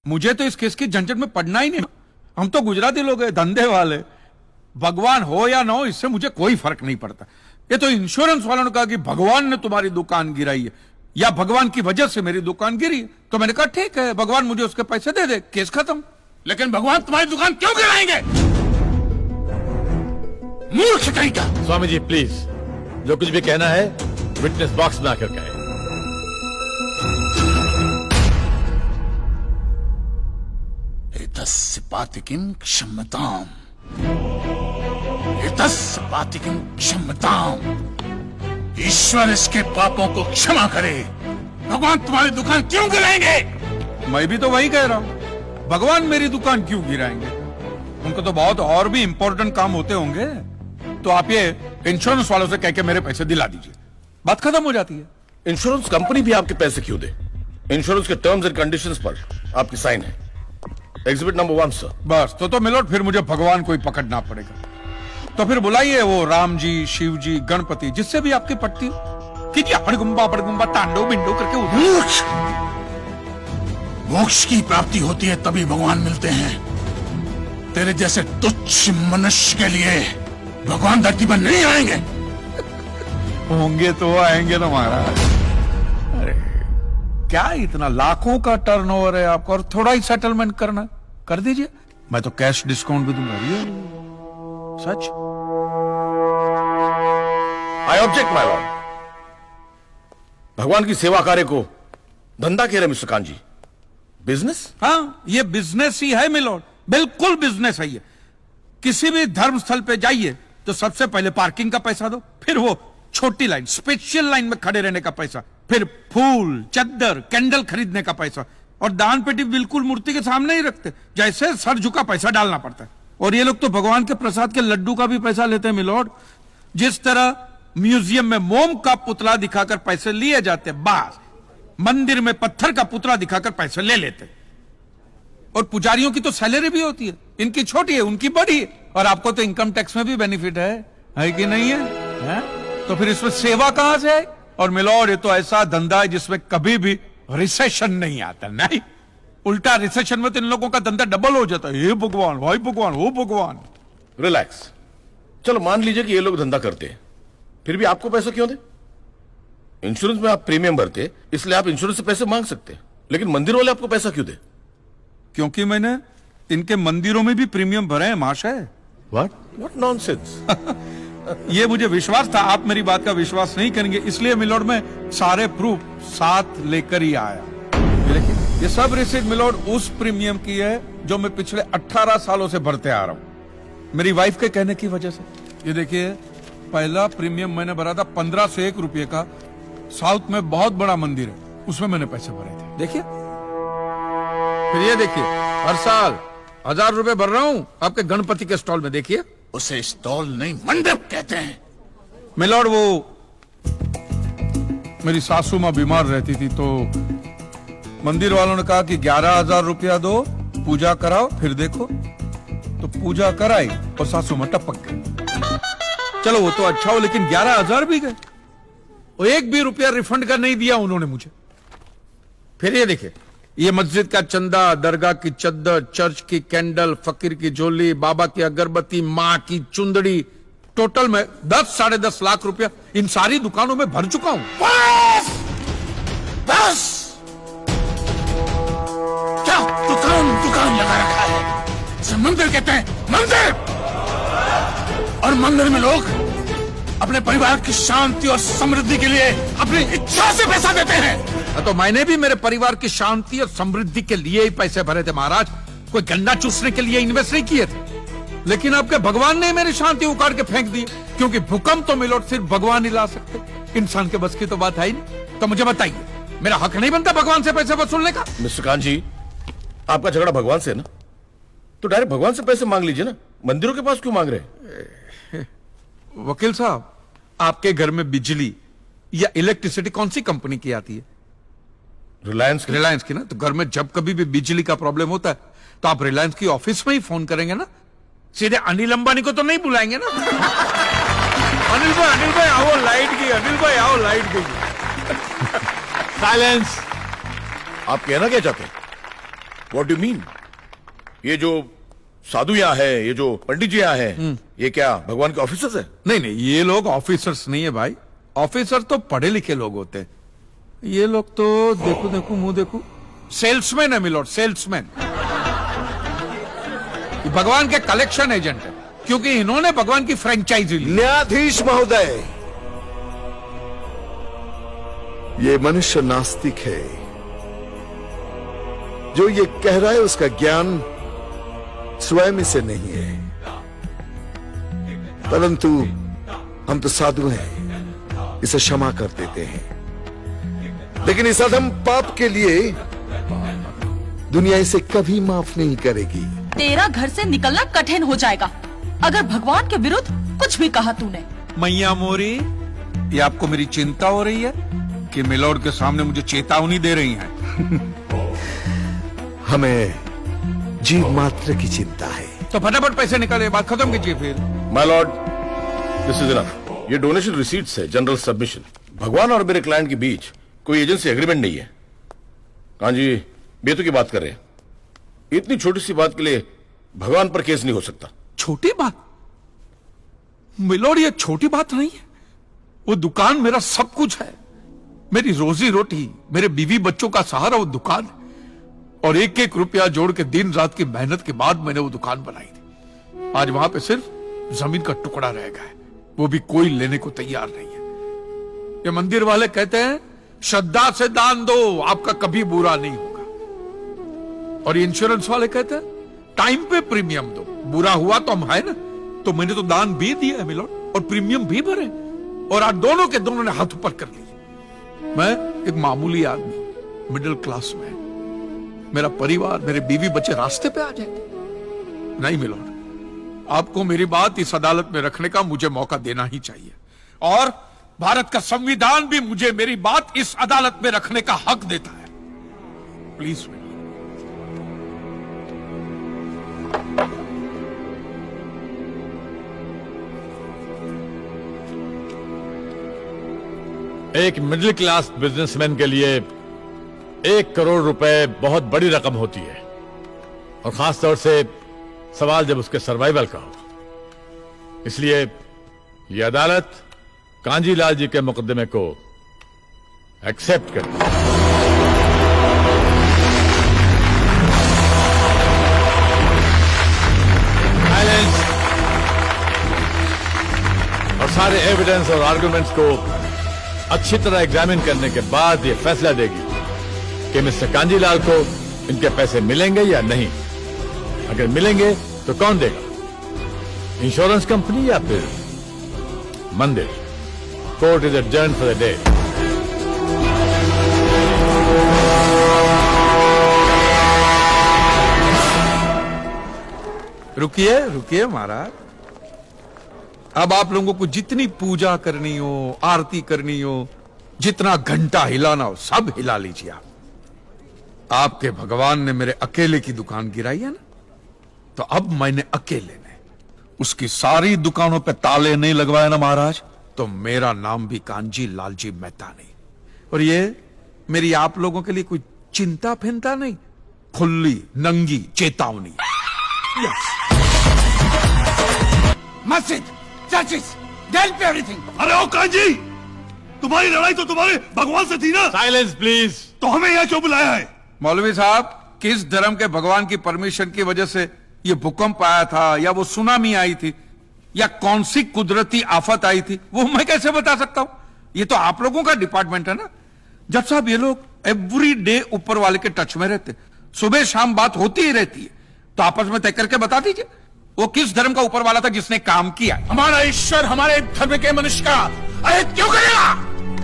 मुझे तो इस केस की झंझट में पड़ना ही नहीं। हम तो गुजराती लोग हैं, धंधे वाले। भगवान हो या ना हो, इससे मुझे कोई फर्क नहीं पड़ता। ये तो इंश्योरेंस वालों ने कहा कि भगवान ने तुम्हारी दुकान गिराई है या भगवान की वजह से मेरी दुकान गिरी, तो मैंने कहा ठीक है, भगवान मुझे उसके पैसे दे दे, केस खत्म। लेकिन भगवान तुम्हारी दुकान क्यों गिराएंगे? मूर्ख कहीं का। स्वामी जी प्लीज, जो कुछ भी कहना है विटनेस बॉक्स में आकर कहें। एतस्य पातिकीं क्षम्यताम्, एतस्य पातिकीं क्षम्यताम्। ईश्वर इसके पापों को क्षमा करे। भगवान तुम्हारी दुकान क्यों गिराएंगे? मैं भी तो वही कह रहा हूं, भगवान मेरी दुकान क्यों गिराएंगे? उनको तो बहुत और भी इंपॉर्टेंट काम होते होंगे। तो आप ये इंश्योरेंस वालों से कह के मेरे पैसे दिला दीजिए, बात खत्म हो जाती है। इंश्योरेंस कंपनी भी आपके पैसे क्यों दे? इंश्योरेंस के टर्म्स एंड कंडीशंस पर आपकी साइन है। Exhibit number 1 sir. बस तो मिलोट, फिर मुझे भगवान को ही पकड़ना पड़ेगा। तो फिर बुलाइए वो राम जी, शिव जी, गणपति, जिससे भी आपकी पट्टी हो। कीजिए हड़गुम्बा तांडव बिंडो करके उधर। मोक्ष की प्राप्ति होती है तभी भगवान मिलते हैं। तेरे जैसे तुच्छ मनुष्य के लिए भगवान धरती पर नहीं आएंगे। होंगे तो आएंगे ना महाराज। अरे क्या इतना लाखों का टर्नओवर है आपको, और थोड़ा ही सेटलमेंट करना, कर दीजिए। मैं तो कैश डिस्काउंट भी दूंगा। सच। I object my lord. भगवान की सेवा कार्य को धंधा कह रहे मिस्टर कांत जी, बिजनेस? हाँ, ये बिजनेस ही है मिलोड, बिल्कुल बिजनेस है ये। किसी भी धर्म स्थल पे जाइए तो सबसे पहले पार्किंग का पैसा दो, फिर वो छोटी लाइन, स्पेशल लाइन में खड़े रहने का पैसा, फिर फूल, चद्दर, कैंडल खरीदने का पैसा, और दान पेटी बिल्कुल मूर्ति के सामने ही रखते, जैसे सर झुका पैसा डालना पड़ता है। और ये लोग तो भगवान के प्रसाद के लड्डू का भी पैसा लेते हैं मिलोड। जिस तरह म्यूजियम में मोम का पुतला दिखाकर पैसे लिए जाते, बस मंदिर में पत्थर का पुतला दिखाकर पैसे ले लेते। और पुजारियों की तो सैलरी भी होती है, इनकी छोटी है, उनकी बड़ी है। और आपको तो इनकम टैक्स में भी बेनिफिट है कि नहीं है? तो फिर इसमें सेवा कहां से है? और मिलोड, ये तो ऐसा धंधा है जिसमें कभी भी रिसेशन नहीं आता। नहीं, उल्टा रिसेशन में तो इन लोगों का धंधा डबल हो जाता है। हे भगवान, भाई भगवान, हो भगवान। रिलैक्स। चलो मान लीजिए कि ये लोग धंधा करते हैं, फिर भी आपको पैसा क्यों दे? इंश्योरेंस में आप प्रीमियम भरते, इसलिए आप इंश्योरेंस से पैसे मांग सकते हैं, लेकिन मंदिर वाले आपको पैसा क्यों दे? क्योंकि मैंने इनके मंदिरों में भी प्रीमियम भरे हैं महाशय। What nonsense. ये मुझे विश्वास था, आप मेरी बात का विश्वास नहीं करेंगे, इसलिए मिलोड में सारे प्रूफ साथ लेकर ही आया। ये सब रिसीट मिलोड उस प्रीमियम की है जो मैं पिछले 18 सालों से भरते आ रहा हूं, मेरी वाइफ के कहने की वजह से। ये देखिए, पहला प्रीमियम मैंने भरा था 1501 रुपये का। साउथ में बहुत बड़ा मंदिर है, उसमें मैंने पैसे भरे थे। देखिए, फिर ये देखिए, हर साल 1000 रुपए भर रहा हूं आपके गणपति के स्टॉल में। देखिए, उसे स्टॉल नहीं मंडप कहते हैं। मिलोड, वो मेरी सासू मां बीमार रहती थी, तो मंदिर वालों ने कहा कि 11,000 रुपया दो, पूजा कराओ, फिर देखो। तो पूजा कराई और सासू मां टपक गई। चलो वो तो अच्छा हो, लेकिन 11,000 भी गए, और एक भी रुपया रिफंड का नहीं दिया उन्होंने मुझे। फिर ये देखिए, ये मस्जिद का चंदा, दरगाह की चद्दर, चर्च की कैंडल, फकीर की झोली, बाबा की अगरबत्ती, माँ की चुंदड़ी, टोटल में 10-10.5 लाख रुपया इन सारी दुकानों में भर चुका हूं। बस बस, क्या दुकान लगा रखा है? इसे मंदिर कहते हैं, मंदिर। और मंदिर में लोग अपने परिवार की शांति और समृद्धि के लिए अपनी इच्छा से पैसा देते हैं। तो मैंने भी मेरे परिवार की शांति और समृद्धि के लिए ही पैसे भरे थे महाराज, कोई गन्ना चूसने के लिए इन्वेस्ट नहीं किए थे। लेकिन आपके भगवान ने मेरी शांति उखाड़ के फेंक दी, क्योंकि भूकंप तो मिलोट सिर्फ भगवान ही ला सकते, इंसान के बस की तो बात है ही नहीं। तो मुझे बताइए, मेरा हक नहीं बनता भगवान से पैसे वसूलने का? मिस्टर कांत जी, आपका झगड़ा भगवान से है ना, तो डायरेक्ट भगवान से पैसे मांग लीजिए ना, मंदिरों के पास क्यों मांग रहे हैं? वकील साहब, आपके घर में बिजली या इलेक्ट्रिसिटी कौन सी कंपनी की आती है? रिलायंस की ना। तो घर में जब कभी भी बिजली का प्रॉब्लम होता है तो आप रिलायंस की ऑफिस में ही फोन करेंगे ना, सीधे अनिल अंबानी को तो नहीं बुलाएंगे ना। अनिल भाई आओ लाइट गई, अनिल भाई आओ लाइट गई। साइलेंस। आप कहना क्या चाहते हैं? What do mean? ये जो साधु यहाँ है, ये जो पंडित जी यहाँ है, ये क्या भगवान के ऑफिसर्स है? नहीं नहीं, ये लोग ऑफिसर्स नहीं है भाई। ऑफिसर तो पढ़े लिखे लोग होते हैं। ये लोग तो देखो देखो मुंह देखो, सेल्समैन है मिलोड, सेल्समैन। ये भगवान के कलेक्शन एजेंट है, क्योंकि इन्होंने भगवान की फ्रेंचाइजी ली। न्यायाधीश महोदय, ये मनुष्य नास्तिक है। जो ये कह रहा है उसका ज्ञान स्वयं से नहीं है, परंतु हम तो साधु हैं, इसे क्षमा कर देते हैं। लेकिन इस अधम पाप के लिए दुनिया इसे कभी माफ नहीं करेगी। तेरा घर से निकलना कठिन हो जाएगा अगर भगवान के विरुद्ध कुछ भी कहा तूने। मैया मोरी, ये आपको मेरी चिंता हो रही है कि मिलोड के सामने मुझे चेतावनी दे रही हैं? हमें जीव मात्र की चिंता है। तो फटाफट पैसे निकाले, बात खत्म कीजिए फिर। My Lord, this is enough. ये डोनेशन रिसीट्स है, जनरल सबमिशन। भगवान और मेरे क्लाइंट के बीच कोई एजेंसी एग्रीमेंट नहीं है। कान जी बेतु की बात कर रहे हैं। इतनी छोटी सी बात के लिए भगवान पर केस नहीं हो सकता। छोटी बात मिलोड, ये छोटी बात नहीं है। वो दुकान मेरा सब कुछ है, मेरी रोजी रोटी, मेरे बीवी बच्चों का सहारा वो दुकान है। और एक एक रुपया जोड़ के दिन रात की मेहनत के बाद मैंने वो दुकान बनाई थी। आज वहां पे सिर्फ जमीन का टुकड़ा रह गया है, वो भी कोई लेने को तैयार नहीं है। ये मंदिर वाले कहते हैं श्रद्धा से दान दो, आपका कभी बुरा नहीं होगा। और ये इंश्योरेंस वाले कहते हैं टाइम पे प्रीमियम दो, बुरा हुआ तो हम है ना। तो मैंने तो दान भी दिया है मिलोड, और प्रीमियम भी भरे, और आज दोनों के दोनों ने हाथ ऊपर कर लिए। मैं एक मामूली आदमी, मिडिल क्लास में, मेरा परिवार, मेरे बीवी बच्चे रास्ते पे आ जाएंगे। नहीं मिलोड, आपको मेरी बात इस अदालत में रखने का मुझे मौका देना ही चाहिए, और भारत का संविधान भी मुझे मेरी बात इस अदालत में रखने का हक देता है। Please milord. एक मिडिल क्लास बिजनेसमैन के लिए 1 करोड़ रुपए बहुत बड़ी रकम होती है, और खास तौर से सवाल जब उसके सर्वाइवल का हो। इसलिए यह अदालत कांजीलाल जी के मुकदमे को एक्सेप्ट करती है। साइलेंस। और सारे एविडेंस और आर्गुमेंट्स को अच्छी तरह एग्जामिन करने के बाद यह फैसला देगी कि मिस्टर कांजीलाल को इनके पैसे मिलेंगे या नहीं। अगर मिलेंगे तो कौन देगा, इंश्योरेंस कंपनी या फिर मंदिर? Court is adjourned for the day. रुकिए रुकिए महाराज, अब आप लोगों को जितनी पूजा करनी हो, आरती करनी हो, जितना घंटा हिलाना हो, सब हिला लीजिए आप। आपके भगवान ने मेरे अकेले की दुकान गिराई है ना, तो अब मैंने अकेले ने उसकी सारी दुकानों पे ताले नहीं लगवाए ना महाराज, तो मेरा नाम भी कांजी लालजी मेहता नहीं। और ये मेरी आप लोगों के लिए कोई चिंता फिंता नहीं, खुली नंगी चेतावनी। यस। मस्जिद, चर्चिस, डेल पे एवरीथिंग। अरे ओ कांजी, तुम्हारी लड़ाई तो तुम्हारे भगवान से थी ना? Silence please. तो हमें यहाँ क्यों बुलाया है? मौलवी साहब, किस धर्म के भगवान की परमिशन की वजह से ये भूकंप आया था, या वो सुनामी आई थी, या कौन सी कुदरती आफत आई थी, वो मैं कैसे बता सकता हूं? ये तो आप लोगों का डिपार्टमेंट है ना। जब साहब ये लोग एवरी डे ऊपर वाले के टच में रहते, सुबह शाम बात होती ही रहती है, तो आपस में तय करके बता दीजिए वो किस धर्म का ऊपर वाला था जिसने काम किया। हमारा ईश्वर हमारे धर्म के मनुष्य का अहित क्यों करेगा?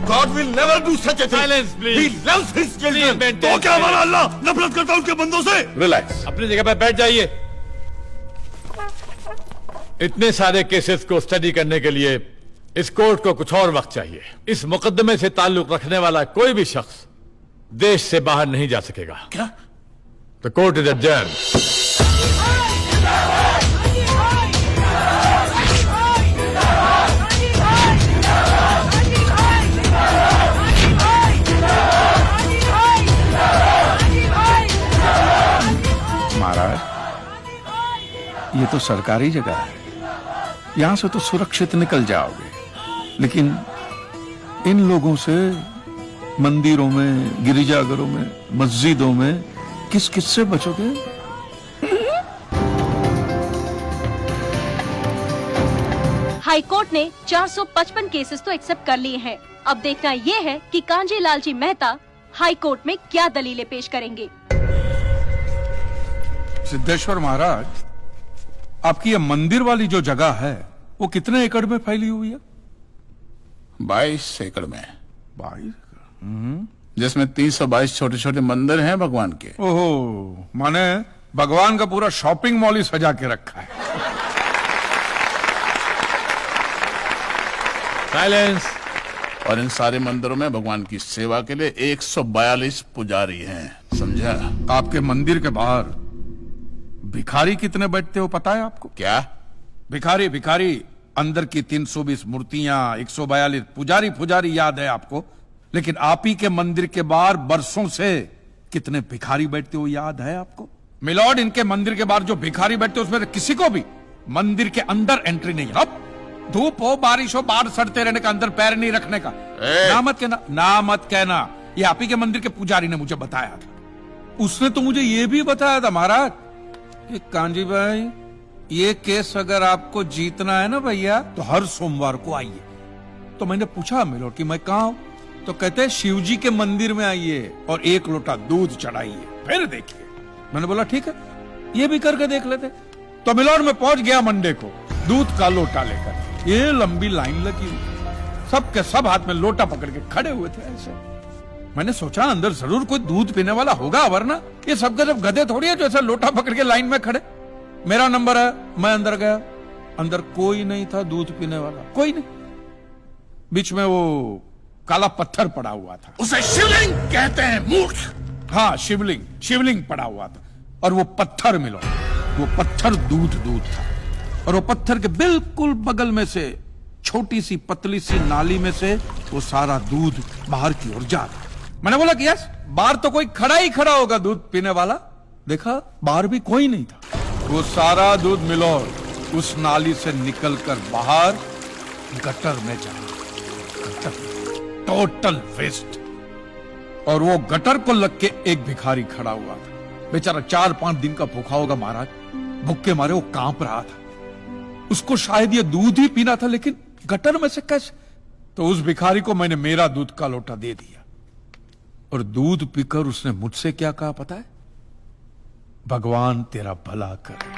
God will never do such a thing. Silence, please. He loves his children. तो क्या हमारा अल्लाह नफरत करता है उसके बंदों से? रिलैक्स। अपनी जगह पर बैठ जाइए। इतने सारे केसेस को स्टडी करने के लिए इस कोर्ट को कुछ और वक्त चाहिए। इस मुकदमे से ताल्लुक रखने वाला कोई भी शख्स देश से बाहर नहीं जा सकेगा। क्या? The court is adjourned. ये तो सरकारी जगह है, यहां से तो सुरक्षित निकल जाओगे, लेकिन इन लोगों से मंदिरों में, गिरिजाघरों में, मस्जिदों में किस किस से बचोगे? हाईकोर्ट ने 455 केसेस तो एक्सेप्ट कर लिए हैं। अब देखना ये है कि कांजी लालजी मेहता हाईकोर्ट में क्या दलीलें पेश करेंगे। सिद्धेश्वर महाराज, आपकी ये मंदिर वाली जो जगह है वो कितने एकड़ में फैली हुई है? 22 एकड़ में, 22। जिसमें 322 छोटे छोटे मंदिर हैं भगवान के। ओहो, माने भगवान का पूरा शॉपिंग मॉल ही सजा के रखा है। साइलेंस। और इन सारे मंदिरों में भगवान की सेवा के लिए 142 पुजारी हैं, समझा? आपके मंदिर के बाहर भिखारी कितने बैठते हो पता है आपको? क्या? भिखारी भिखारी अंदर की 320 मूर्तियां, 142 पुजारी पुजारी याद है आपको, लेकिन आप ही के मंदिर के बाहर बरसों से कितने भिखारी बैठते हो याद है आपको? मिलॉर्ड, इनके मंदिर के बाहर जो भिखारी बैठते हो उसमें किसी को भी मंदिर के अंदर एंट्री नहीं। अब धूप हो, बारिश हो, बाहर सड़ते रहने का, अंदर पैर नहीं रखने का। ना मत कहना, ना मत कहना। ये आप ही के मंदिर के पुजारी ने मुझे बताया था। उसने तो मुझे ये भी बताया था महाराज कि कांजी भाई, ये केस अगर आपको जीतना है ना भैया, तो हर सोमवार को आइए। तो मैंने पूछा मिलोड कि मैं कहाँ हूं? तो कहते हैं शिव जी के मंदिर में आइए और 1 लोटा दूध चढ़ाइए, फिर देखिए। मैंने बोला ठीक है, ये भी करके देख लेते। तो मिलोड में पहुंच गया मंडे को दूध का लोटा लेकर। ये लंबी लाइन लगी हुई, सबके सब हाथ में लोटा पकड़ के खड़े हुए थे ऐसे। मैंने सोचा अंदर जरूर कोई दूध पीने वाला होगा, वरना ये सब जब गधे थोड़ी है जो ऐसा लोटा पकड़ के लाइन में खड़े। मेरा नंबर है, मैं अंदर गया, अंदर कोई नहीं था दूध पीने वाला, कोई नहीं। बीच में वो काला पत्थर पड़ा हुआ था, उसे शिवलिंग कहते हैं, मूर्ख। हाँ शिवलिंग, शिवलिंग पड़ा हुआ था। और वो पत्थर मिलो, वो पत्थर दूध था। और वो पत्थर के बिल्कुल बगल में से छोटी सी पतली सी नाली में से वो सारा दूध बाहर की ओर जा रहा। मैंने बोला कि यस, बाहर तो कोई खड़ा ही खड़ा होगा दूध पीने वाला। देखा बाहर भी कोई नहीं था। वो सारा दूध मिलो उस नाली से निकलकर बाहर गटर में जा रहा। Total waste. और वो गटर को लग के एक भिखारी खड़ा हुआ था, बेचारा 4-5 दिन का भूखा होगा महाराज, भूख के मारे वो कांप रहा था। उसको शायद ये दूध ही पीना था, लेकिन गटर में से कैसे? तो उस भिखारी को मैंने मेरा दूध का लोटा दे दिया। और दूध पीकर उसने मुझसे क्या कहा पता है? भगवान तेरा भला करे।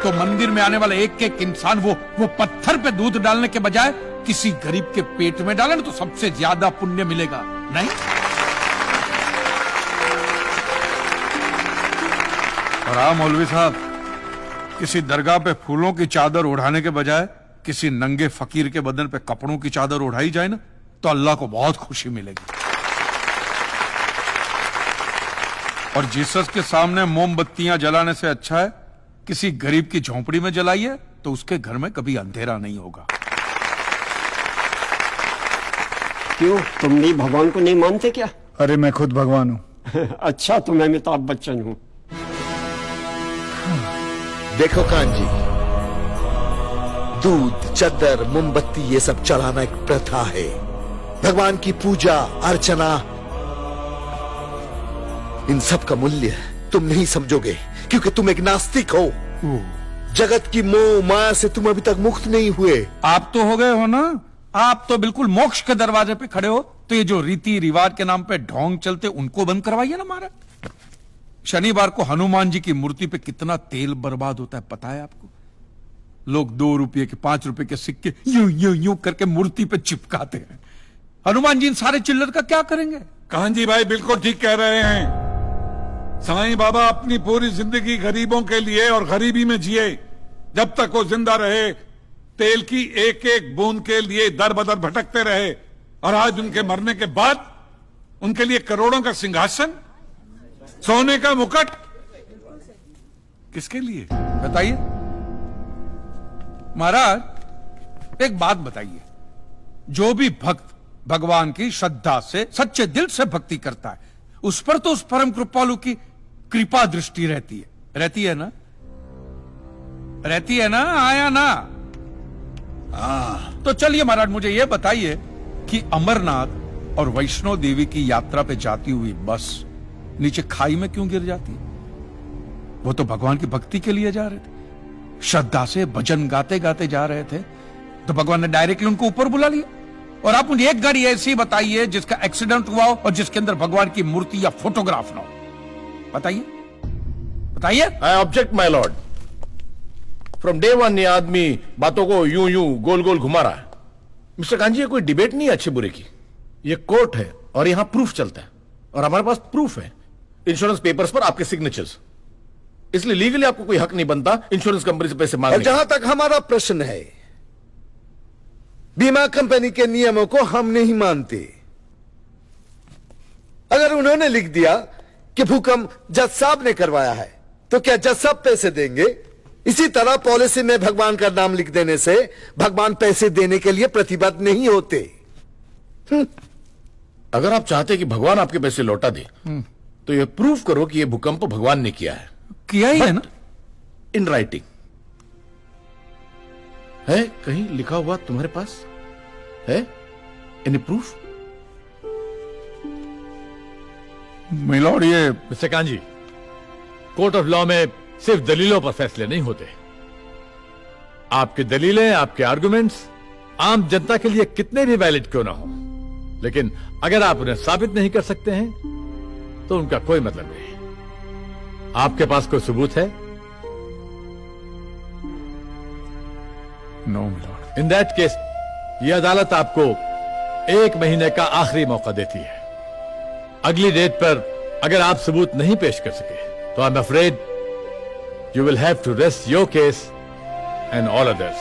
तो मंदिर में आने वाला एक एक इंसान वो पत्थर पे दूध डालने के बजाय किसी गरीब के पेट में डाले ना, तो सबसे ज्यादा पुण्य मिलेगा। नहीं? और हाँ मौलवी साहब, किसी दरगाह पे फूलों की चादर ओढ़ाने के बजाय किसी नंगे फकीर के बदन पे कपड़ों की चादर ओढ़ाई जाए ना, तो अल्लाह को बहुत खुशी मिलेगी। और जीसस के सामने मोमबत्तियां जलाने से अच्छा है किसी गरीब की झोंपड़ी में जलाइए, तो उसके घर में कभी अंधेरा नहीं होगा। क्यों, तुम भी भगवान को नहीं मानते क्या? अरे मैं खुद भगवान हूं। अच्छा, तो मैं अमिताभ बच्चन हूं। देखो कांजी, दूध, चद्दर, मोमबत्ती ये सब चढ़ाना एक प्रथा है। भगवान की पूजा अर्चना, इन सब का मूल्य तुम नहीं समझोगे, क्योंकि तुम एक नास्तिक हो। जगत की मोह माया से तुम अभी तक मुक्त नहीं हुए। आप तो हो गए हो ना, आप तो बिल्कुल मोक्ष के दरवाजे पे खड़े हो। तो ये जो रीति रिवाज के नाम पे ढोंग चलते, उनको बंद करवाइए ना महाराज। शनिवार को हनुमान जी की मूर्ति पे कितना तेल बर्बाद होता है पता है आपको? लोग 2 रुपये के 5 रुपए के सिक्के यूं यूं यूं करके मूर्ति पे चिपकाते हैं। हनुमान जी इन सारे चिल्लर का क्या करेंगे? कांजी भाई बिल्कुल ठीक कह रहे हैं। साईं बाबा अपनी पूरी जिंदगी गरीबों के लिए और गरीबी में जिए। जब तक वो जिंदा रहे तेल की एक एक बूंद के लिए दर बदर भटकते रहे, और आज उनके मरने के बाद उनके लिए करोड़ों का सिंहासन, सोने का मुकुट, किसके लिए बताइए महाराज। एक बात बताइए, जो भी भक्त भगवान की श्रद्धा से सच्चे दिल से भक्ति करता है, उस पर तो उस परम कृपालु की कृपा दृष्टि रहती है ना? रहती है ना? आया ना? तो चलिए महाराज, मुझे यह बताइए कि अमरनाथ और वैष्णो देवी की यात्रा पे जाती हुई बस नीचे खाई में क्यों गिर जाती है? वो तो भगवान की भक्ति के लिए जा रहे थे, श्रद्धा से भजन गाते गाते जा रहे थे, तो भगवान ने डायरेक्टली उनको ऊपर बुला लिया। और आप मुझे एक गाड़ी ऐसी बताइए जिसका एक्सीडेंट हुआ हो और जिसके अंदर भगवान की मूर्ति या फोटोग्राफ ना हो। बताइए बताइए। आई object my Lord. From day one ये आदमी बातों को यूं यूं गोल गोल घुमा रहा है। मिस्टर कांजी, ये कोई डिबेट नहीं है अच्छे बुरे की, ये कोर्ट है और यहां प्रूफ चलता है, और हमारे पास प्रूफ है, इंश्योरेंस पेपर्स पर आपके सिग्नेचर्स। इसलिए लीगली आपको कोई हक नहीं बनता इंश्योरेंस कंपनी से पैसे मांगने और जहां तक हमारा प्रश्न है, बीमा कंपनी के नियमों को हम नहीं मानते। अगर उन्होंने लिख दिया कि भूकंप जज साहब ने करवाया है, तो क्या जज साहब पैसे देंगे? इसी तरह पॉलिसी में भगवान का नाम लिख देने से भगवान पैसे देने के लिए प्रतिबद्ध नहीं होते। अगर आप चाहते कि भगवान आपके पैसे लौटा दे, तो यह प्रूफ करो कि यह भूकंप भगवान ने किया है। किया ही है ना? इन राइटिंग है, कहीं लिखा हुआ तुम्हारे पास है? Any proof? मिलॉर्ड, ये mister kanji, court of law में सिर्फ दलीलों पर फैसले नहीं होते। आपकी दलीलें, आपके आर्गुमेंट्स आम जनता के लिए कितने भी वैलिड क्यों ना हो, लेकिन अगर आप उन्हें साबित नहीं कर सकते हैं तो उनका कोई मतलब नहीं। आपके पास कोई सबूत है? No milord. In that case यह अदालत आपको 1 महीने का आखिरी मौका देती है। अगली डेट पर अगर आप सबूत नहीं पेश कर सके तो I am afraid you will have to rest your case and all others.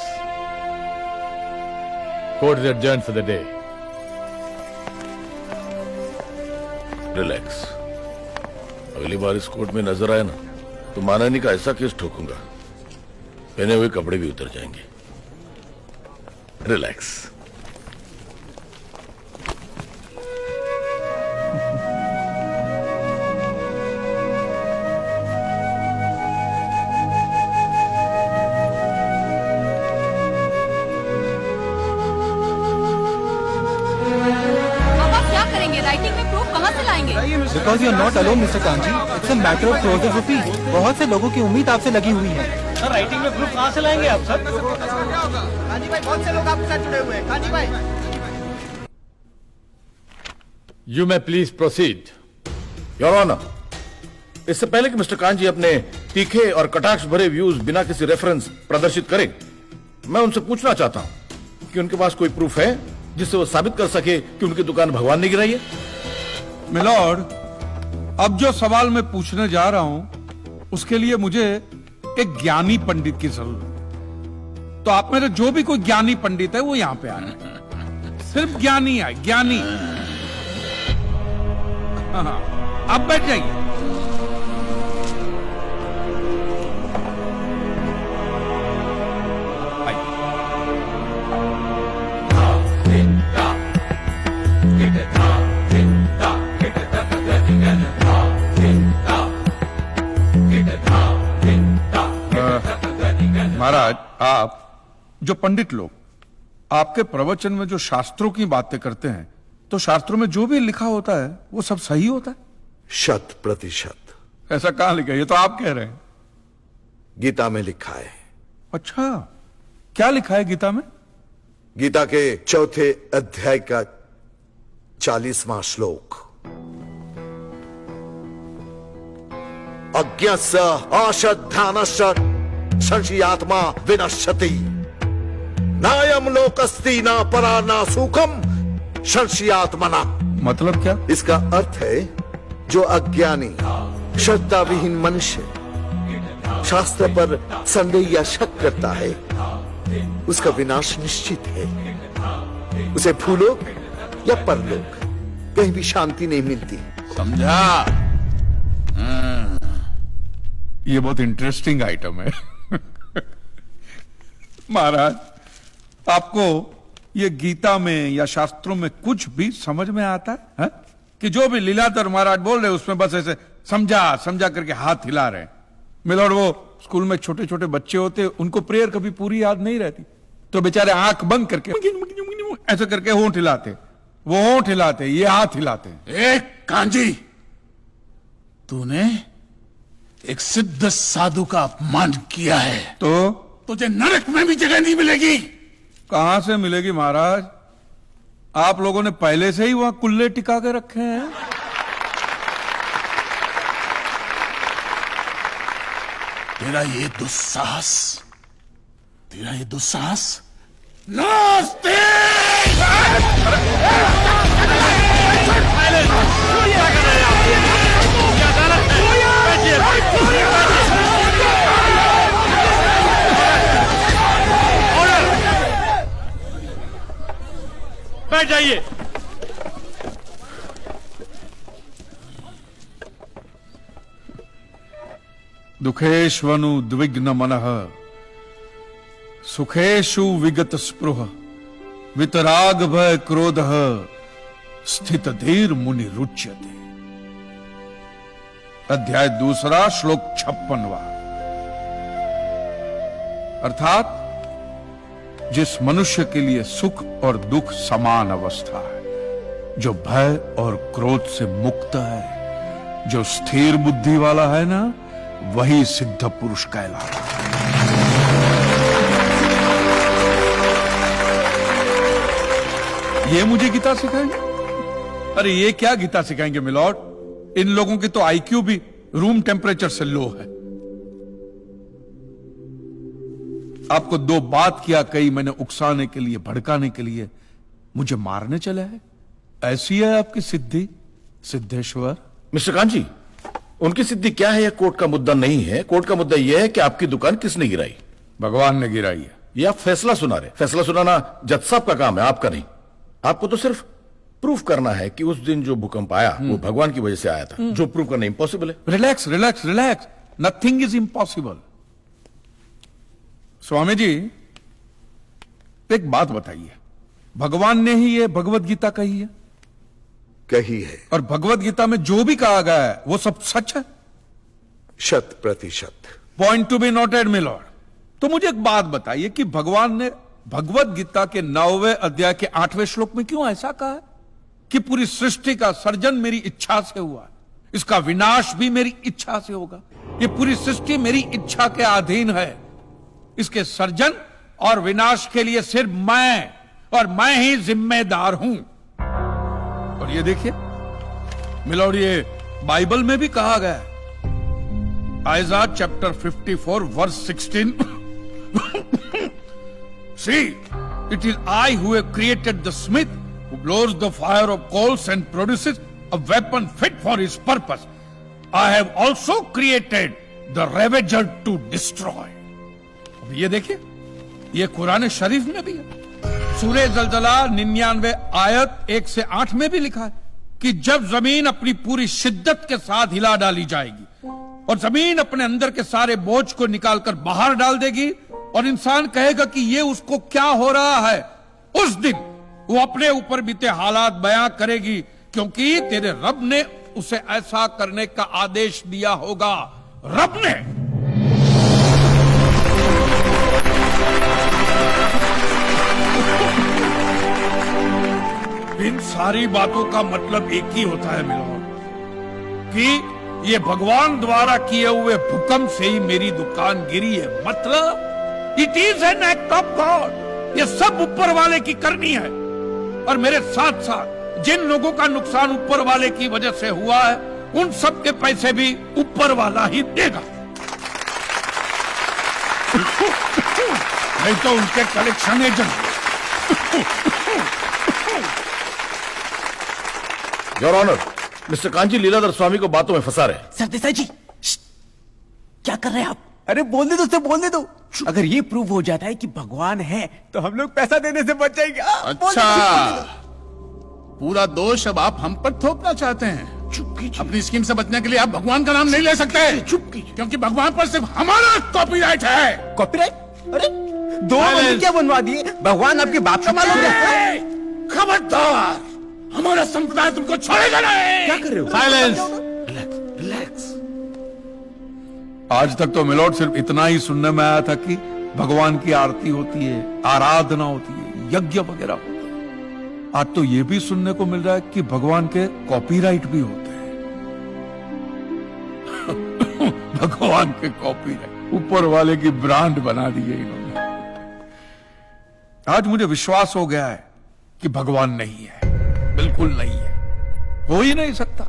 Court is adjourned for the day. Relax. अगली बार इस कोर्ट में नजर आए ना, तो मानानी का ऐसा केस ठोकूंगा, पहने हुए कपड़े भी उतर जाएंगे। Relax. Because you are not alone, Mr. Kanji. It's a matter of crores of rupees. बहुत से लोगों की उम्मीद आपसे लगी हुई है। सर, राइटिंग में प्रूफ कहाँ से लाएंगे आप सर? कांजी भाई, बहुत से लोग आपके साथ जुड़े हुए हैं। कांजी भाई। You may please proceed. Your honour, इससे पहले कि मिस्टर कांजी अपने तीखे और कटाक्ष भरे व्यूज बिना किसी रेफरेंस प्रदर्शित करें, मैं उनसे पूछना चाहता हूं कि उनके पास कोई प्रूफ है जिससे वो साबित कर सके कि उनकी दुकान भगवान ने गिराई है? मिलॉर्ड, अब जो सवाल मैं पूछने जा रहा हूं उसके लिए मुझे एक ज्ञानी पंडित की जरूरत है। तो आप मेरे जो भी कोई ज्ञानी पंडित है वो यहां पे आए। सिर्फ ज्ञानी है, ज्ञानी। हाँ, आप बैठ जाइए। महाराज, आप जो पंडित लोग आपके प्रवचन में जो शास्त्रों की बातें करते हैं, तो शास्त्रों में जो भी लिखा होता है वो सब सही होता है? 100%। ऐसा कहां लिखा है? ये तो आप कह रहे हैं। गीता में लिखा है। अच्छा, क्या लिखा है गीता में? गीता के 4थे अध्याय का 40वां श्लोक। अज्ञस्य अश्रद्धानस्य संशयात्मा विनश्यति, नायम लोकस्ति न परा न सुखम संशयात्मना। मतलब क्या? इसका अर्थ है, जो अज्ञानी श्रद्धा विहीन मनुष्य शास्त्र पर संदेह या शक करता है, उसका विनाश निश्चित है। उसे भूलोक या परलोक कहीं भी शांति नहीं मिलती। समझा? ये बहुत इंटरेस्टिंग आइटम है। महाराज, आपको ये गीता में या शास्त्रों में कुछ भी समझ में आता है? कि जो भी लीलाधर महाराज बोल रहे उसमें बस ऐसे समझा समझा करके हाथ हिला रहे हैं। मिलोड, वो स्कूल में छोटे छोटे बच्चे होते, उनको प्रेयर कभी पूरी याद नहीं रहती, तो बेचारे आंख बंद करके ऐसे करके होंठ हिलाते, वो होंठ हिलाते, ये हाथ हिलाते। एक कांजी, तूने एक सिद्ध साधु का अपमान किया है, तो तुझे नरक में भी जगह नहीं मिलेगी। कहां से मिलेगी महाराज? आप लोगों ने पहले से ही वहां कुल्ले टिका के रखे हैं। तेरा ये दुस्साहस नास्तिक! बैठ जाइए। दुखेश्वनु द्विग्न मनः सुखेशु विगत स्पृह वितराग भय क्रोध स्थित धीर मुनि रुच्यते। अध्याय 2 श्लोक 56वां। अर्थात जिस मनुष्य के लिए सुख और दुख समान अवस्था है, जो भय और क्रोध से मुक्त है, जो स्थिर बुद्धि वाला है ना, वही सिद्ध पुरुष कहलाता है। ये मुझे गीता सिखाएंगे? अरे ये क्या गीता सिखाएंगे मिलॉर्ड, इन लोगों की तो आईक्यू भी रूम टेम्परेचर से लो है। आपको 2 बात किया कही मैंने उकसाने के लिए, भड़काने के लिए, मुझे मारने चले हैं। ऐसी है आपकी सिद्धि सिद्धेश्वर? मिस्टर कांजी, उनकी सिद्धि क्या है यह कोर्ट का मुद्दा नहीं है। कोर्ट का मुद्दा यह है कि आपकी दुकान किसने गिराई? भगवान ने गिराई है। ये आप फैसला सुना रहे। फैसला सुनाना जज साहब का काम है, आपका नहीं। आपको तो सिर्फ प्रूफ करना है कि उस दिन जो भूकंप आया वो भगवान की वजह से आया था, जो प्रूफ करना इंपॉसिबल है। Relax relax relax, nothing is impossible. Swami ji, एक बात बताइए, भगवान ने ही ये भगवत गीता कही है? कही है। और भगवत गीता में जो भी कहा गया है वो सब सच है? 100%। Point to be noted milord. तो मुझे एक बात बताइए कि भगवान ने भगवत गीता के 9वें अध्याय के 8वें श्लोक में क्यों ऐसा कहा है कि पूरी सृष्टि का सर्जन मेरी इच्छा से हुआ, इसका विनाश भी मेरी इच्छा से होगा, ये पूरी सृष्टि मेरी इच्छा के अधीन है, इसके सर्जन और विनाश के लिए सिर्फ मैं और मैं ही जिम्मेदार हूं। और ये देखिए मिलॉर्ड, ये बाइबल में भी कहा गया है, Aiza chapter 54 verse 16। See, it is I who have created the smith who blows the fire of coals and produces a weapon fit for his purpose. I have also created the ravager to destroy. अब ये देखिए, ये कुरान शरीफ में भी है। सूरह जलजला 99 आयत 1 से 8 में भी लिखा है कि जब जमीन अपनी पूरी शिद्दत के साथ हिला डाली जाएगी और जमीन अपने अंदर के सारे बोझ को निकालकर बाहर डाल देगी और इंसान कहेगा कि ये उसको क्या हो रहा है, उस दिन वो अपने ऊपर बीते हालात बयां करेगी, क्योंकि तेरे रब ने उसे ऐसा करने का आदेश दिया होगा। रब ने। इन सारी बातों का मतलब एक ही होता है मिलॉर्ड, कि ये भगवान द्वारा किए हुए भूकंप से ही मेरी दुकान गिरी है। मतलब it is an act of God. ये सब ऊपर वाले की करनी है, और मेरे साथ साथ जिन लोगों का नुकसान ऊपर वाले की वजह से हुआ है, उन सब के पैसे भी ऊपर वाला ही देगा। नहीं तो उनके collection agent. Your honour, mister Kanji Leeladhar Swami को बातों में फंसा रहे। सर देसाई जी, क्या कर रहे हैं आप? अरे बोलने दो, उससे बोलने दो। अगर ये प्रूव हो जाता है कि भगवान है तो हम लोग पैसा देने से बच जाएंगे। अच्छा, पूरा दोष अब आप हम पर थोपना चाहते हैं। चुप कीजिए। अपनी स्कीम से बचने के लिए आप भगवान का नाम नहीं ले सकते। चुप कीजिए, क्योंकि भगवान पर सिर्फ हमारा कॉपीराइट है। कॉपीराइट? अरे 2 मंदिर क्या बनवा दिए? भगवान आपके बाप का मालूम है? खबरदार, हमारा संप्रदाय तुमको छोड़ेगा नहीं। क्या कर रहे हो? साइलेंस। रिलैक्स। आज तक तो मिलोड सिर्फ इतना ही सुनने में आया था कि भगवान की आरती होती है, आराधना होती है, यज्ञ वगैरह होता है। आज तो ये भी सुनने को मिल रहा है कि भगवान के कॉपीराइट भी होते हैं। भगवान के कॉपीराइट ऊपर वाले की ब्रांड बना दी है इन्होंने। आज मुझे विश्वास हो गया है कि भगवान नहीं है, बिल्कुल नहीं है, हो ही नहीं सकता।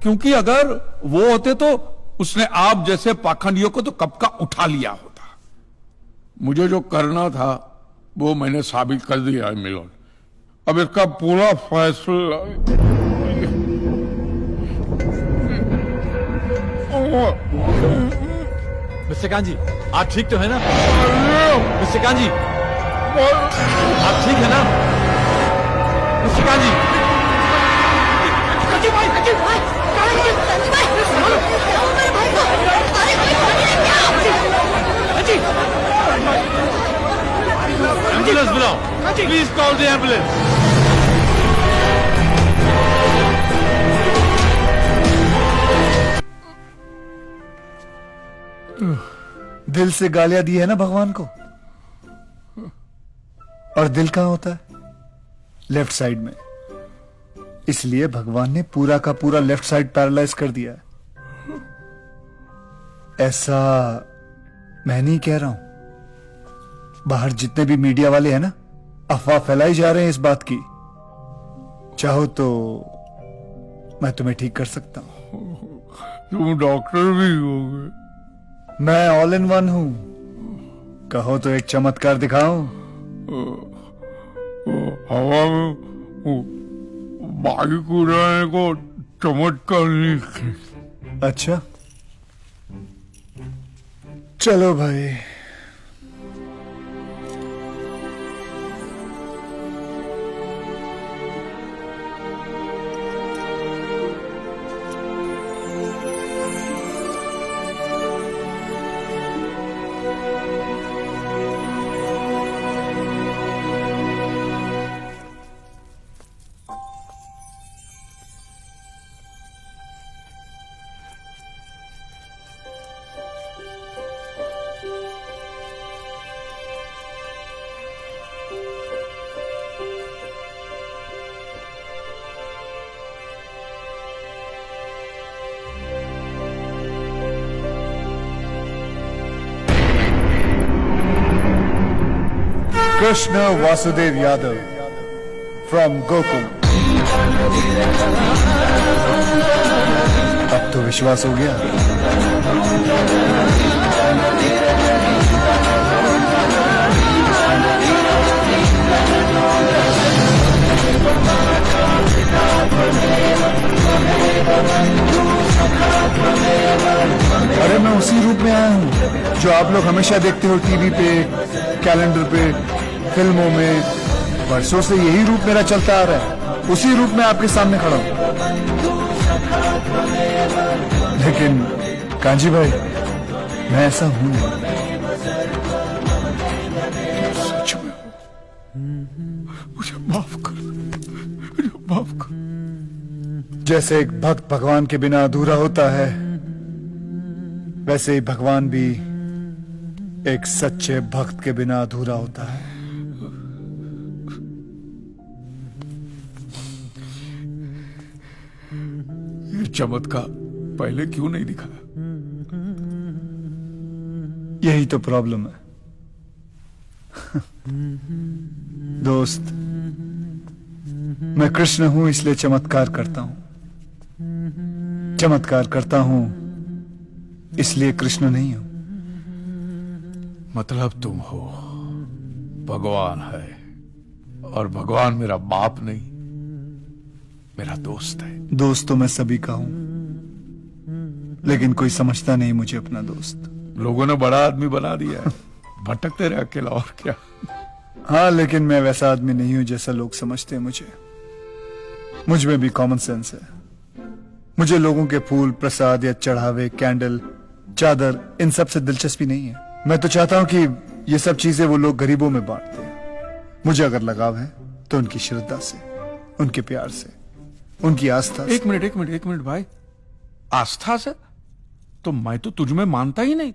क्योंकि अगर वो होते तो उसने आप जैसे पाखंडियों को तो कब का उठा लिया होता। मुझे जो करना था वो मैंने साबित कर दिया है मिलोड। अब इसका पूरा फैसला मिस्टर कांजी, आप ठीक तो है ना? मिस्टर कांजी, आप ठीक है ना? मिस्टर कांजी, एम्बुलेंस बुलाओ, प्लीज कॉल द एम्बुलेंस। दिल से गालियां दी है ना भगवान को, और दिल कहां होता है? लेफ्ट साइड में। इसलिए भगवान ने पूरा का पूरा लेफ्ट साइड पैरालाइज कर दिया है। ऐसा मैं नहीं कह रहा हूं, बाहर जितने भी मीडिया वाले हैं ना, अफवाह फैलाई जा रहे हैं इस बात की। चाहो तो मैं तुम्हें ठीक कर सकता हूं। तुम डॉक्टर भी होगे? मैं ऑल इन वन हूं। कहो तो एक चमत्कार दिखाऊं? हवा में बाइक उड़ाने को चमत्कार नहीं। अच्छा चलो भाई। Krishna Vasudev Yadav from Gokul। अब तो विश्वास हो गया। अरे मैं उसी रूप में आया हूँ जो आप लोग हमेशा देखते हो टीवी पे, कैलेंडर पे, फिल्मों में। वर्षों से यही रूप मेरा चलता आ रहा है, उसी रूप में आपके सामने खड़ा हूं। लेकिन कांजी भाई, मैं ऐसा हूं नहीं। सच में मुझे माफ कर, मुझे माफ कर। जैसे एक भक्त भगवान के बिना अधूरा होता है, वैसे ही भगवान भी एक सच्चे भक्त के बिना अधूरा होता है। ये चमत्कार पहले क्यों नहीं दिखा? यही तो प्रॉब्लम है दोस्त। मैं कृष्ण हूं इसलिए चमत्कार करता हूं, चमत्कार करता हूं इसलिए कृष्ण नहीं हूं। मतलब तुम हो, भगवान है, और भगवान मेरा बाप नहीं, मेरा दोस्त है। दोस्त तो मैं सभी का हूं, लेकिन कोई समझता नहीं मुझे अपना दोस्त। लोगों ने बड़ा आदमी बना दिया है, भटकते रहे अकेला, और क्या। हाँ, लेकिन मैं वैसा आदमी नहीं हूं जैसा लोग समझते हैं मुझे। मुझ में भी कॉमन सेंस है। मुझे लोगों के फूल, प्रसाद या चढ़ावे, कैंडल, चादर, इन सब से दिलचस्पी नहीं है। मैं तो चाहता हूं कि ये सब चीजें वो लोग गरीबों में बांटते हैं। मुझे अगर लगाव है तो उनकी श्रद्धा से, उनके प्यार से, उनकी आस्था से। एक मिनट भाई, आस्था से? तो मैं तो तुझ में मानता ही नहीं,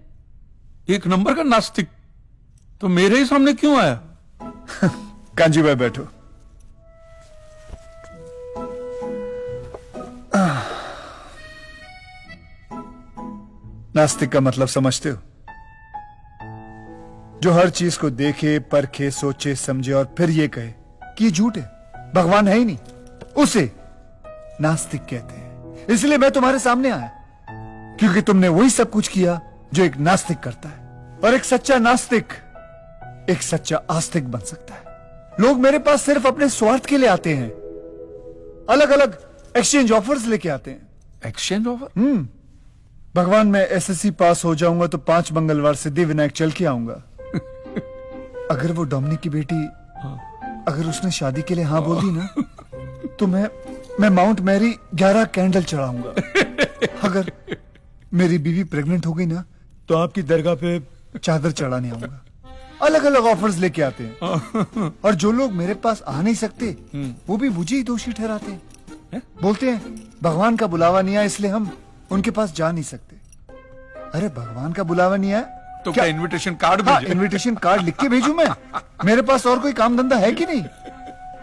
एक नंबर का नास्तिक। तो मेरे ही सामने क्यों आया? कांजी भाई बैठो। नास्तिक का मतलब समझते हो? जो हर चीज को देखे, परखे, सोचे, समझे और फिर ये कहे कि ये झूठ है, भगवान है ही नहीं, उसे नास्तिक कहते हैं। इसलिए मैं तुम्हारे सामने आया, क्योंकि तुमने वही सब कुछ किया जो एक नास्तिक करता है। और एक सच्चा नास्तिक एक सच्चा आस्तिक बन सकता है। लोग मेरे पास सिर्फ अपने स्वार्थ के लिए आते हैं, अलग अलग एक्सचेंज ऑफर्स लेके आते हैं। Exchange offer? भगवान मैं एसएससी पास हो जाऊंगा तो 5 मंगलवार सिद्धिविनायक चल के आऊंगा। अगर वो डोमिनिक की बेटी, अगर उसने शादी के लिए हाँ बोल दी ना, तो मैं माउंट मैरी 11 कैंडल चढ़ाऊंगा। अगर मेरी बीवी प्रेग्नेंट हो गई ना, तो आपकी दरगाह पे चादर चढ़ाने आऊंगा। अलग अलग ऑफर्स लेके आते हैं। और जो लोग मेरे पास आ नहीं सकते, वो भी मुझे ही दोषी ठहराते हैं। बोलते हैं भगवान का बुलावा नहीं आया इसलिए हम उनके पास जा नहीं सकते। अरे भगवान का बुलावा नहीं आया तो क्या इनविटेशन कार्ड भेजे? इनविटेशन कार्ड लिख के भेजूं मैं? मेरे पास और कोई काम धंधा है कि नहीं?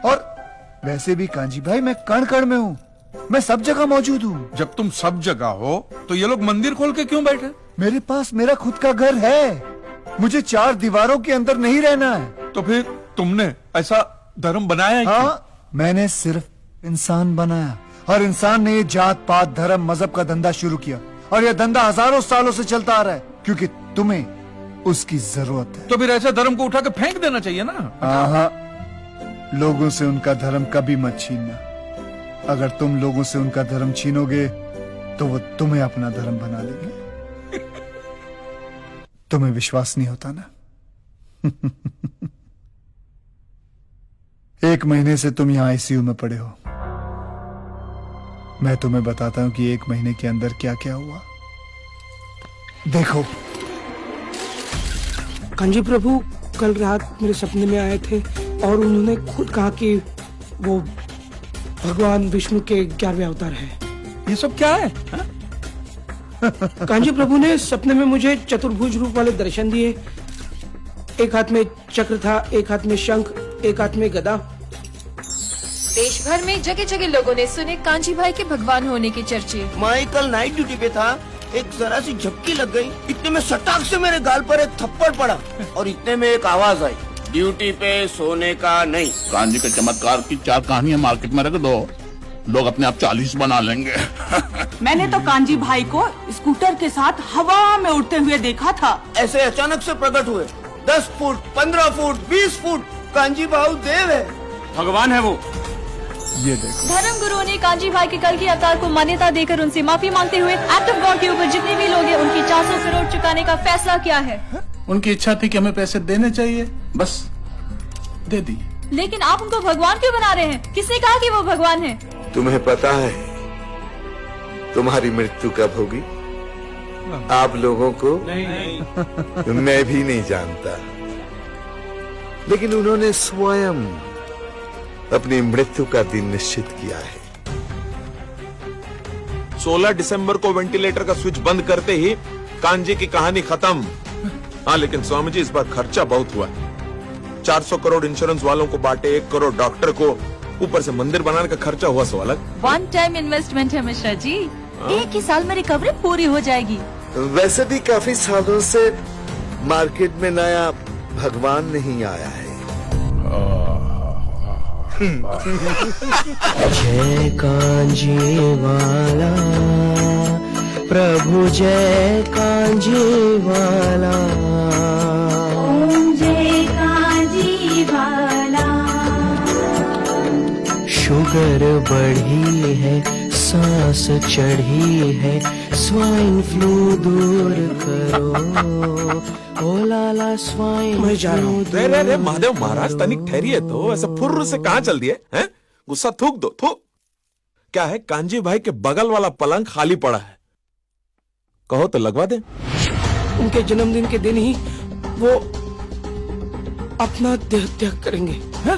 और वैसे भी कांजी भाई, मैं कण कण में हूँ, मैं सब जगह मौजूद हूँ। जब तुम सब जगह हो तो ये लोग मंदिर खोल के क्यों बैठे? मेरे पास मेरा खुद का घर है, मुझे 4 दीवारों के अंदर नहीं रहना है। तो फिर तुमने ऐसा धर्म बनाया ही क्यों? मैंने सिर्फ इंसान बनाया, और इंसान ने जात पात धर्म मजहब का धंधा शुरू किया, और यह धंधा हजारों सालों से चलता आ रहा है, क्योंकि तुम्हें उसकी जरूरत है। तो फिर ऐसे धर्म को उठा के फेंक देना चाहिए ना। लोगों से उनका धर्म कभी मत छीनना। अगर तुम लोगों से उनका धर्म छीनोगे तो वो तुम्हें अपना धर्म बना लेंगे। तुम्हें विश्वास नहीं होता ना? 1 महीने से तुम यहां आईसीयू में पड़े हो। मैं तुम्हें बताता हूं कि 1 महीने के अंदर क्या क्या हुआ। देखो कांजी प्रभु कल रात मेरे सपने में आए थे और उन्होंने खुद कहा कि वो भगवान विष्णु के 11वें अवतार हैं। ये सब क्या है? कांजी प्रभु ने सपने में मुझे चतुर्भुज रूप वाले दर्शन दिए। एक हाथ में चक्र था, एक हाथ में शंख, एक हाथ में गदा। देश भर में जगह जगह लोगों ने सुने कांजी भाई के भगवान होने के चर्चे। मैं कल नाइट ड्यूटी पे था, एक जरा सी झपकी लग गई, इतने में सटाक से मेरे गाल पर एक थप्पड़ पड़ा और इतने में एक आवाज आई, ड्यूटी पे सोने का नहीं। कांजी के चमत्कार की 4 कहानियां मार्केट में रख दो, लोग अपने आप 40 बना लेंगे। मैंने तो कांजी भाई को स्कूटर के साथ हवा में उड़ते हुए देखा था। ऐसे अचानक से प्रकट हुए, 10 फुट, 15 फुट, 20 फुट। कांजी भाऊ देव है, भगवान है वो। ये देखो, धर्म गुरुओं ने कांजी भाई के कल के अवतार को मान्यता देकर उनसे माफी मांगते हुए एक्ट ऑफ गॉड के ऊपर जितने भी लोग हैं उनकी 400 करोड़ चुकाने का फैसला किया है। उनकी इच्छा थी कि हमें पैसे देने चाहिए, बस दे दी। लेकिन आप उनको भगवान क्यों बना रहे हैं? किसने कहा कि वो भगवान है? तुम्हें पता है तुम्हारी मृत्यु कब होगी? आप लोगों को नहीं। मैं भी नहीं जानता, लेकिन उन्होंने स्वयं अपनी मृत्यु का दिन निश्चित किया है। 16 दिसंबर को वेंटिलेटर का स्विच बंद करते ही कांजी की कहानी खत्म। हाँ, लेकिन स्वामी जी इस बार खर्चा बहुत हुआ। 400 करोड़ इंश्योरेंस वालों को बांटे, 1 करोड़ डॉक्टर को, ऊपर से मंदिर बनाने का खर्चा हुआ सो अलग। 1 टाइम इन्वेस्टमेंट है मिश्रा जी, 1 ही साल में रिकवरी पूरी हो जाएगी। वैसे भी काफी सालों से मार्केट में नया भगवान नहीं आया है। जय कांजी वाला प्रभु, जय कांजी वाला, जय कांजी वाला। शुगर बढ़ी है, सांस चढ़ी है, स्वाइन फ्लू दूर करो, ओ लाला स्वाइन। मैं जा रहा हूँ। रे महादेव महाराज, तनिक ठहरिए तो, ऐसे फुर्र से कहाँ चल दिए हैं? गुस्सा थूक दो, थूक। क्या है, कांजी भाई के बगल वाला पलंग खाली पड़ा है, कहो तो लगवा दे। उनके जन्मदिन के दिन ही वो अपना देह त्याग करेंगे। है?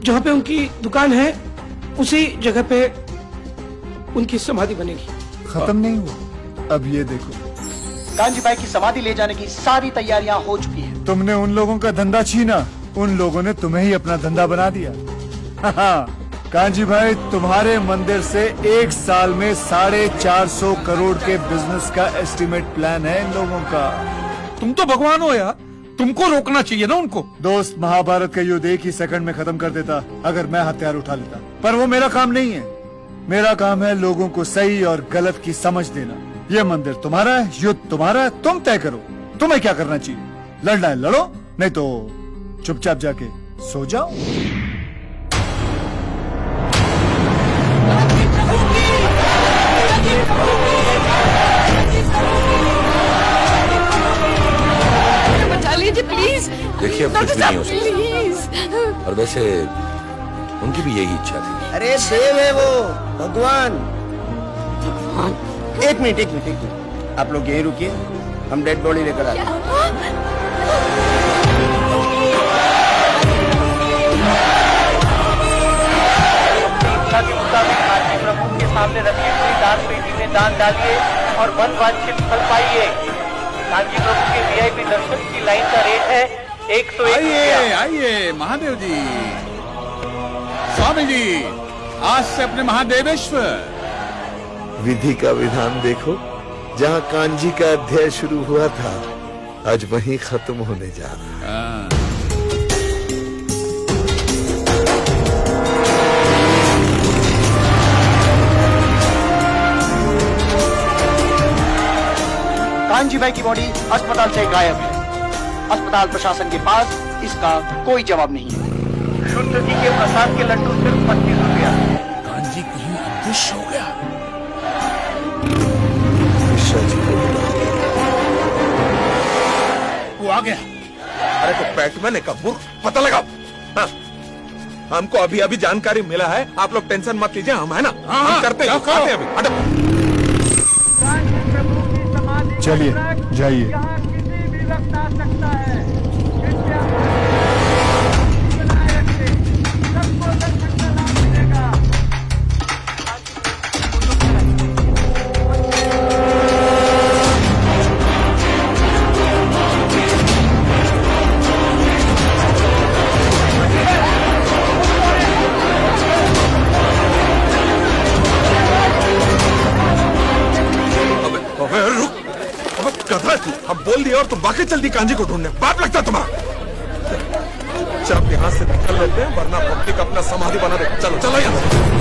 जहाँ पे उनकी दुकान है उसी जगह पे उनकी समाधि बनेगी। खत्म नहीं हुआ, अब ये देखो। कांजी भाई की समाधि ले जाने की सारी तैयारियां हो चुकी हैं। तुमने उन लोगों का धंधा छीना, उन लोगों ने तुम्हें ही अपना धंधा बना दिया। कांजी भाई, तुम्हारे मंदिर से एक साल में 450 करोड़ के बिजनेस का एस्टिमेट प्लान है इन लोगों का। तुम तो भगवान हो यार, तुमको रोकना चाहिए ना उनको। दोस्त, महाभारत का युद्ध एक ही सेकंड में खत्म कर देता अगर मैं हथियार उठा लेता, पर वो मेरा काम नहीं है। मेरा काम है लोगों को सही और गलत की समझ देना। ये मंदिर तुम्हारा है, युद्ध तुम्हारा है, तुम तय करो तुम्हें क्या करना चाहिए। लड़ना है लड़ो, नहीं तो चुपचाप जाके सो जाओ। बचा लीजिए प्लीज। देखिए, अब कुछ भी नहीं हो सकता। प्लीज। और वैसे उनकी भी यही इच्छा थी। अरे देव है वो, भगवान। एक मिनट, आप लोग यहीं रुकिए, हम डेड बॉडी लेकर आते हैं। के मुताबिक कांची प्रभु के सामने रखी हुई दान पेटी में दान डालिए और मन वांछित फल पाइए। कांची प्रभु के वीआईपी दर्शन की लाइन का रेट है 101 रुपया। आइए महादेव जी, स्वामी जी, आज से अपने महादेवेश्वर। विधि का विधान देखो, जहाँ कांजी का अध्याय शुरू हुआ था आज वहीं खत्म होने जा रहा है। कांजी भाई की बॉडी अस्पताल से गायब है। अस्पताल प्रशासन के पास इसका कोई जवाब नहीं है। शुद्ध घी के प्रसाद के लड्डू सिर्फ 25 रुपया। कांजी कहीं अदृश्य हो गया। वो आ गया। अरे तो बैटमैन का मूर्ख, पता लगाओ। हाँ, हमको अभी अभी जानकारी मिला है, आप लोग टेंशन मत लीजिए, हम है ना, हम करते हैं, आते हैं अभी। हटो। चलिए जाइए। किसी भी वक्त आ सकता है। सबको दर्शन का लाभ मिलेगा। अबे रुक, गधा है तू। हम बोल दिया और तुम बाकी चल दी कांजी को ढूंढने। बाप लगता तुम्हारा। चल यहाँ से निकल लेते हैं, वरना पब्लिक अपना समाधि बना देगा। चलो चलो यहाँ से।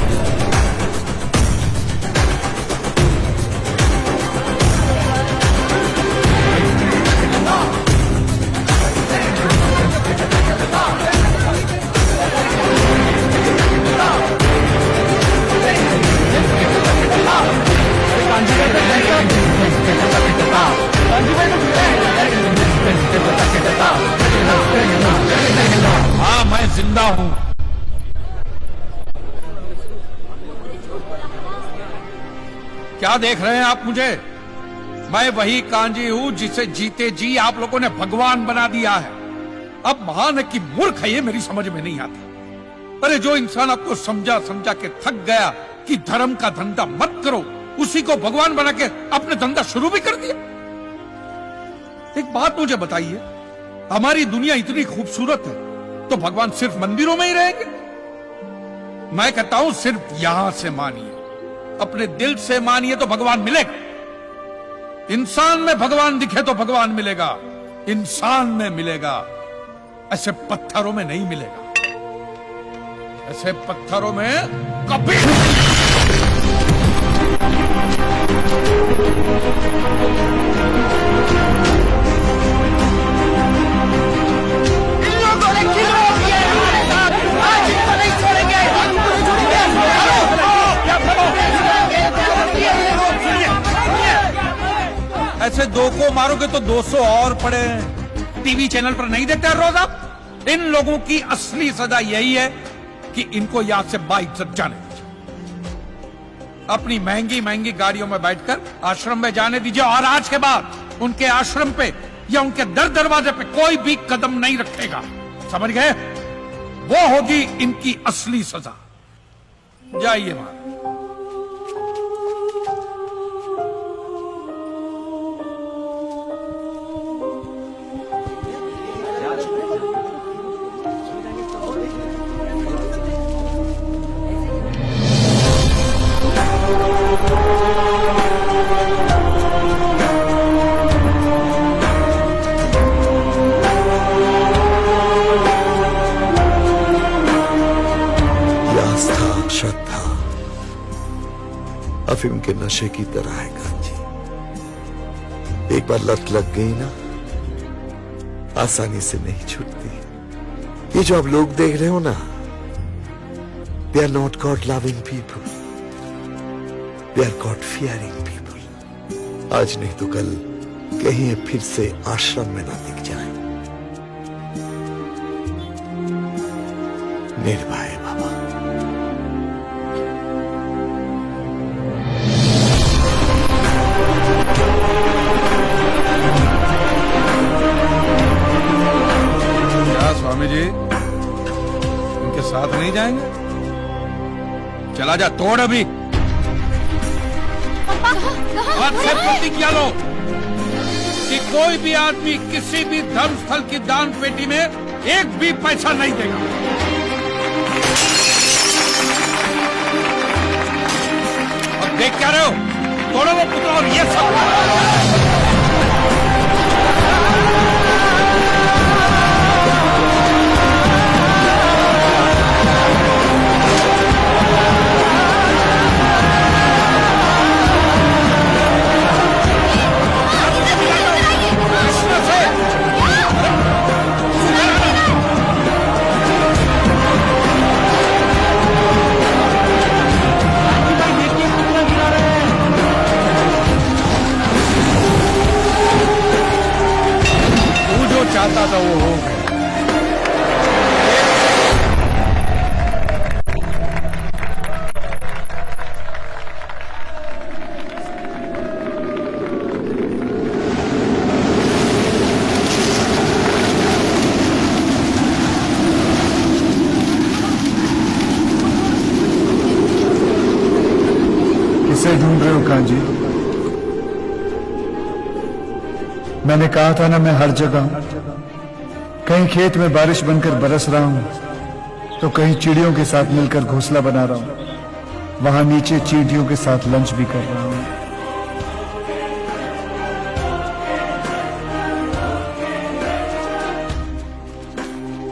हाँ, मैं जिंदा हूं। क्या देख रहे हैं आप मुझे? मैं वही कांजी हूं जिसे जीते जी आप लोगों ने भगवान बना दिया है। अब महान है कि मूर्ख है, ये मेरी समझ में नहीं आता। अरे जो इंसान आपको समझा समझा के थक गया कि धर्म का धंधा मत करो, उसी को भगवान बना के अपने धंधा शुरू भी कर दिया। एक बात मुझे बताइए, हमारी दुनिया इतनी खूबसूरत है तो भगवान सिर्फ मंदिरों में ही रहेंगे? मैं कहता हूं सिर्फ यहां से मानिए, अपने दिल से मानिए तो भगवान मिलेगा। इंसान में भगवान दिखे तो भगवान मिलेगा, इंसान में मिलेगा, ऐसे पत्थरों में नहीं मिलेगा। ऐसे पत्थरों में कभी ऐसे दो को मारोगे तो 200 और पड़े हैं। टीवी चैनल पर नहीं देखते रोज आप? इन लोगों की असली सजा यही है कि इनको यहां से बाइज्जत जाने दीजिए। अपनी महंगी महंगी गाड़ियों में बैठकर आश्रम में जाने दीजिए और आज के बाद उनके आश्रम पे या उनके दर दरवाजे पे कोई भी कदम नहीं रखेगा, समझ गए? वो होगी इनकी असली सजा। जाइए महाराज। श्रद्धा अफीम के नशे की तरह है कांजी। एक बार लत लग गई ना, आसानी से नहीं छूटती। ये जो आप लोग देख रहे हो ना, they are not God loving people, they are God fearing people. आज नहीं तो कल कहीं ये फिर से आश्रम में ना दिख जाए। निर्भय बाबा। स्वामी जी उनके साथ नहीं जाएंगे? चला जा, तोड़ अभी। और से प्रतिज्ञा लो कि कोई भी आदमी किसी भी धर्म स्थल की दान पेटी में एक भी पैसा नहीं देगा। और देख क्या रहे हो? तोड़ो वो पुतला और ये सब। चाहता था वो हो गया। किसे ढूंढ रहे हो कांजी? मैंने कहा था ना, मैं हर जगह हूं। कहीं खेत में बारिश बनकर बरस रहा हूं, तो कहीं चिड़ियों के साथ मिलकर घोंसला बना रहा हूं, वहां नीचे चींटियों के साथ लंच भी कर रहा हूं।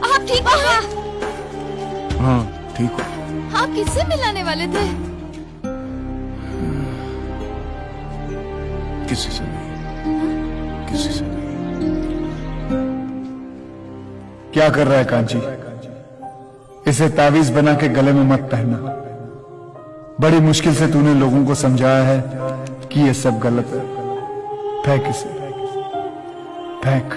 आप ठीक हो? हाँ ठीक हो। आप किससे मिलाने वाले थे? किसी से नहीं, किसी से नहीं। क्या कर रहा है कांची? इसे तावीज बना के गले में मत पहनना। बड़ी मुश्किल से तूने लोगों को समझाया है कि ये सब गलत है। फेंक इसे, फेंक।